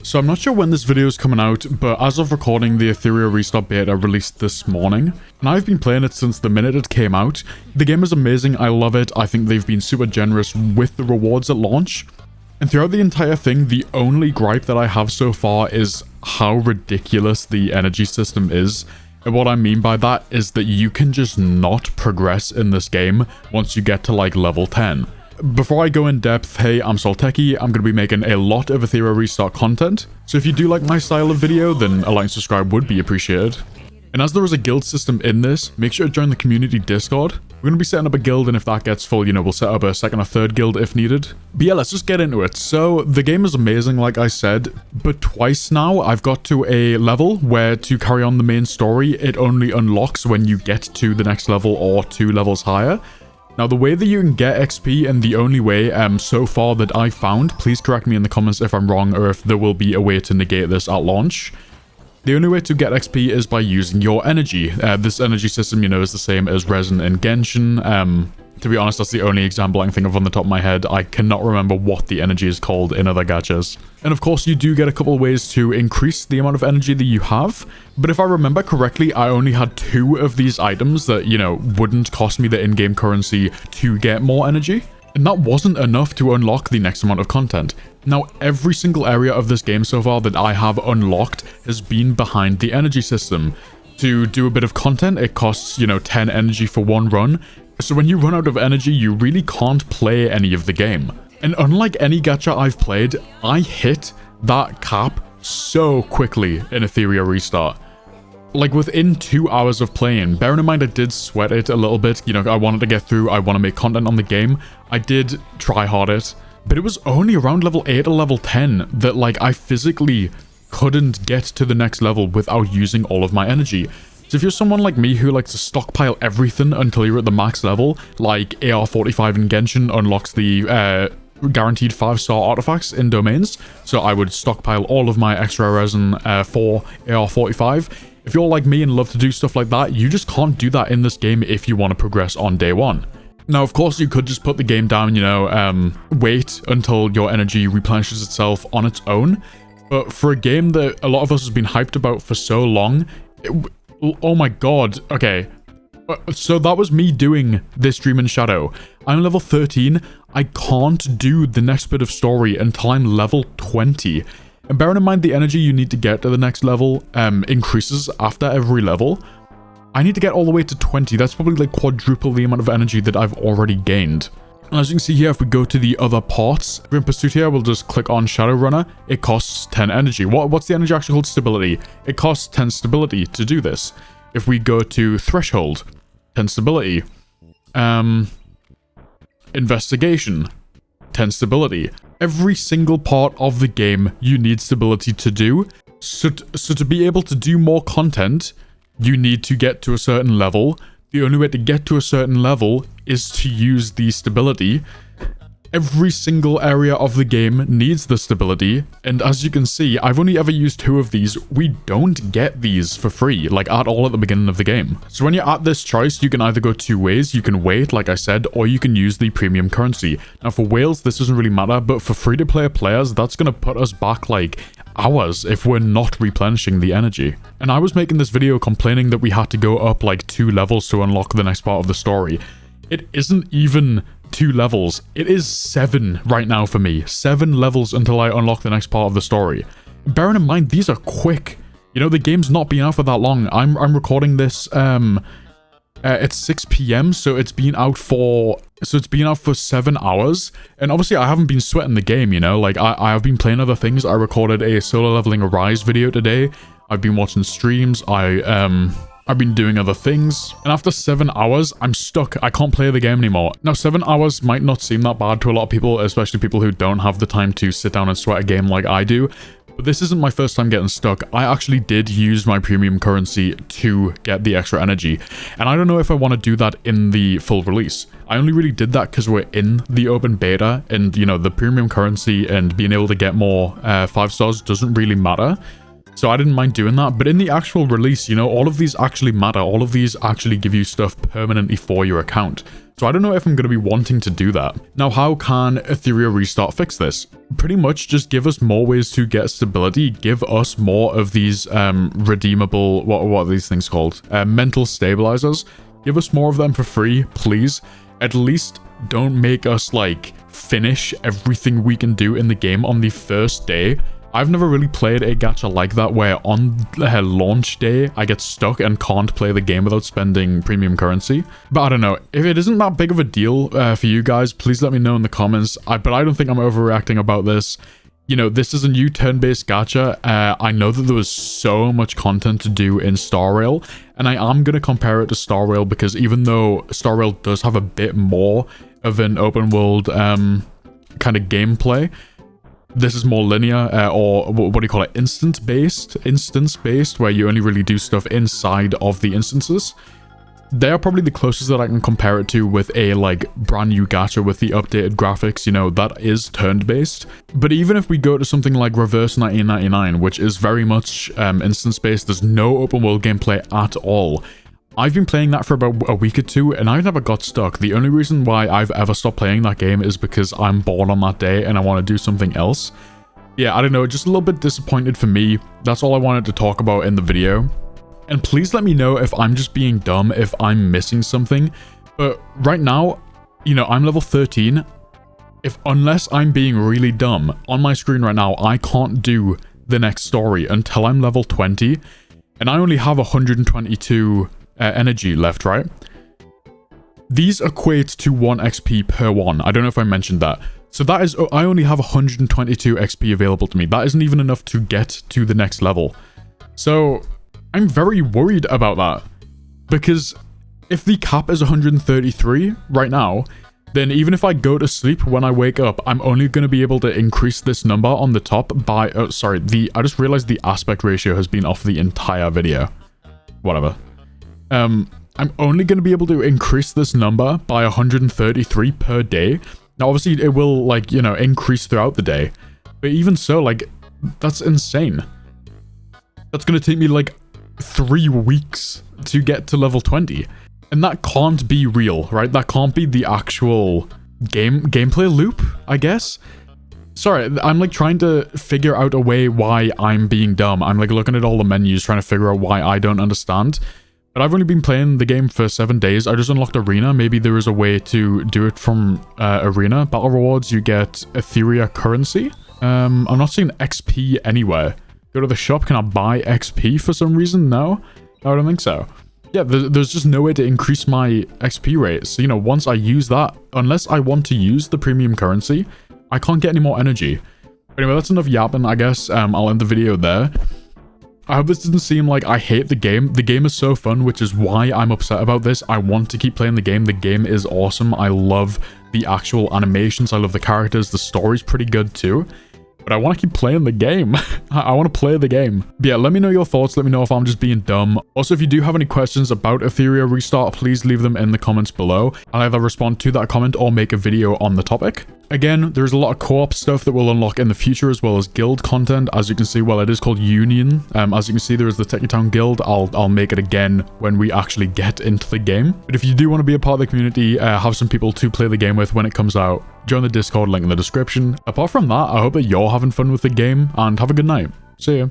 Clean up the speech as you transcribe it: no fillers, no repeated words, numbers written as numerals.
So I'm not sure when this video is coming out, but as of recording, the Etheria Restart beta released this morning, and I've been playing it since the minute it came out. The game is amazing, I love it, I think they've been super generous with the rewards at launch. And throughout the entire thing, the only gripe that I have so far is how ridiculous the energy system is. And what I mean by that is that you can just not progress in this game once you get to like level 10. Before I go in depth, hey, I'm Solteki, I'm going to be making a lot of Etheria Restart content, so if you do like my style of video, then a like and subscribe would be appreciated. And as there is a guild system in this, make sure to join the community Discord. We're going to be setting up a guild, and if that gets full, you know, we'll set up a second or third guild if needed. But yeah, let's just get into it. So, the game is amazing, like I said, but twice now I've got to a level where to carry on the main story, it only unlocks when you get to the next level or 2 levels higher. Now, the way that you can get XP, and the only way so far that I found, please correct me in the comments if I'm wrong or if there will be a way to negate this at launch. The only way to get XP is by using your energy. This energy system, you know, is the same as Resin and Genshin. To be honest, that's the only example I can think of on the top of my head. I cannot remember what the energy is called in other gachas. And of course, you do get a couple of ways to increase the amount of energy that you have. But if I remember correctly, I only had 2 of these items that, you know, wouldn't cost me the in-game currency to get more energy. And that wasn't enough to unlock the next amount of content. Now, every single area of this game so far that I have unlocked has been behind the energy system. To do a bit of content, it costs, you know, 10 energy for 1 run. So when you run out of energy, you really can't play any of the game. And unlike any gacha I've played, I hit that cap so quickly in Etheria Restart. Like within 2 hours of playing. Bearing in mind I did sweat it a little bit, you know, I wanted to get through, I want to make content on the game. I did try hard it, but it was only around level 8 or level 10 that like I physically couldn't get to the next level without using all of my energy. So if you're someone like me who likes to stockpile everything until you're at the max level, like AR45 in Genshin unlocks the guaranteed 5-star artifacts in domains, so I would stockpile all of my extra resin for AR45. If you're like me and love to do stuff like that, you just can't do that in this game if you want to progress on day 1. Now, of course, you could just put the game down, you know, wait until your energy replenishes itself on its own, but for a game that a lot of us has been hyped about for so long, oh my god, okay. So that was me doing this Dream in Shadow. I'm level 13, I can't do the next bit of story until I'm level 20. And bearing in mind the energy you need to get to the next level increases after every level, I need to get all the way to 20. That's probably like quadruple the amount of energy that I've already gained. And as you can see here, if we go to the other parts, in pursuit here, we'll just click on Shadowrunner. It costs 10 energy. What's the energy actually called? Stability. It costs 10 stability to do this. If we go to Threshold, 10 stability. Investigation, 10 stability. Every single part of the game you need stability to do. So to be able to do more content, you need to get to a certain level. The only way to get to a certain level is to use the stability. Every single area of the game needs the stability, and as you can see, I've only ever used 2 of these. We don't get these for free, like at all at the beginning of the game. So when you're at this choice, you can either go 2 ways. You can wait, like I said, or you can use the premium currency. Now for whales, this doesn't really matter, but for free-to-play players, that's going to put us back like hours if we're not replenishing the energy. And I was making this video complaining that we had to go up like 2 levels to unlock the next part of the story. It isn't even 2 levels. It is 7 right now for me. 7 levels until I unlock the next part of the story. Bearing in mind, these are quick. You know, the game's not been out for that long. I'm recording this, it's 6 p.m, so it's been out for 7 hours. And obviously, I haven't been sweating the game, you know? Like, I have been playing other things. I recorded a solo leveling Arise video today. I've been watching streams. I've been doing other things, and after 7 hours, I'm stuck. I can't play the game anymore. Now, 7 hours might not seem that bad to a lot of people, especially people who don't have the time to sit down and sweat a game like I do, but this isn't my first time getting stuck. I actually did use my premium currency to get the extra energy, and I don't know if I want to do that in the full release. I only really did that because we're in the open beta, and, you know, the premium currency and being able to get more 5 stars doesn't really matter. So I didn't mind doing that. But in the actual release, you know, all of these actually matter. All of these actually give you stuff permanently for your account. So I don't know if I'm going to be wanting to do that. Now, how can Etheria Restart fix this? Pretty much just give us more ways to get stability. Give us more of these redeemable, what are these things called? Mental stabilizers. Give us more of them for free, please. At least don't make us like finish everything we can do in the game on the first day. I've never really played a gacha like that where on launch day I get stuck and can't play the game without spending premium currency. But I don't know, if it isn't that big of a deal for you guys, please let me know in the comments. But I don't think I'm overreacting about this. You know, this is a new turn-based gacha. I know that there was so much content to do in Star Rail, and I am going to compare it to Star Rail because even though Star Rail does have a bit more of an open world kind of gameplay, this is more linear, or what do you call it, instance-based, where you only really do stuff inside of the instances. They are probably the closest that I can compare it to with a, like, brand new gacha with the updated graphics, you know, that is turn-based. But even if we go to something like Reverse 1999, which is very much instance-based, there's no open-world gameplay at all. I've been playing that for about a week or two, and I've never got stuck. The only reason why I've ever stopped playing that game is because I'm bored on that day and I want to do something else. Yeah, I don't know, just a little bit disappointed for me. That's all I wanted to talk about in the video. And please let me know if I'm just being dumb, if I'm missing something. But right now, you know, I'm level 13. Unless I'm being really dumb, on my screen right now, I can't do the next story until I'm level 20. And I only have 122... energy left, right? These equate to 1 XP per one. I don't know if I mentioned that. So that is, I only have 122 XP available to me. That isn't even enough to get to the next level. So I'm very worried about that. Because if the cap is 133 right now, then even if I go to sleep when I wake up, I'm only going to be able to increase this number on the top by, I just realized the aspect ratio has been off the entire video. Whatever. I'm only going to be able to increase this number by 133 per day. Now, obviously, it will, like, you know, increase throughout the day. But even so, like, that's insane. That's going to take me, like, 3 weeks to get to level 20. And that can't be real, right? That can't be the actual gameplay loop, I guess. Sorry, I'm, like, trying to figure out a way why I'm being dumb. I'm, like, looking at all the menus, trying to figure out why I don't understand. But I've only been playing the game for 7 days. I just unlocked Arena. Maybe there is a way to do it from Arena. Battle rewards, you get Etheria currency. I'm not seeing XP anywhere. Go to the shop. Can I buy XP for some reason? No, I don't think so. Yeah, there's just no way to increase my XP rate. So, you know, once I use that, unless I want to use the premium currency, I can't get any more energy. But anyway, that's enough yapping, I guess. I'll end the video there. I hope this doesn't seem like I hate the game. The game is so fun, which is why I'm upset about this. I want to keep playing the game. The game is awesome. I love the actual animations. I love the characters. The story's pretty good too. But I want to keep playing the game. I want to play the game. But yeah, let me know your thoughts. Let me know if I'm just being dumb. Also, if you do have any questions about Etheria Restart, please leave them in the comments below. I'll either respond to that comment or make a video on the topic. Again, there's a lot of co-op stuff that will unlock in the future, as well as guild content. As you can see, well, it is called Union. As you can see, there is the Technotown Guild. I'll make it again when we actually get into the game. But if you do want to be a part of the community, have some people to play the game with when it comes out, join the Discord link in the description. Apart from that, I hope that you're having fun with the game, and have a good night. See ya.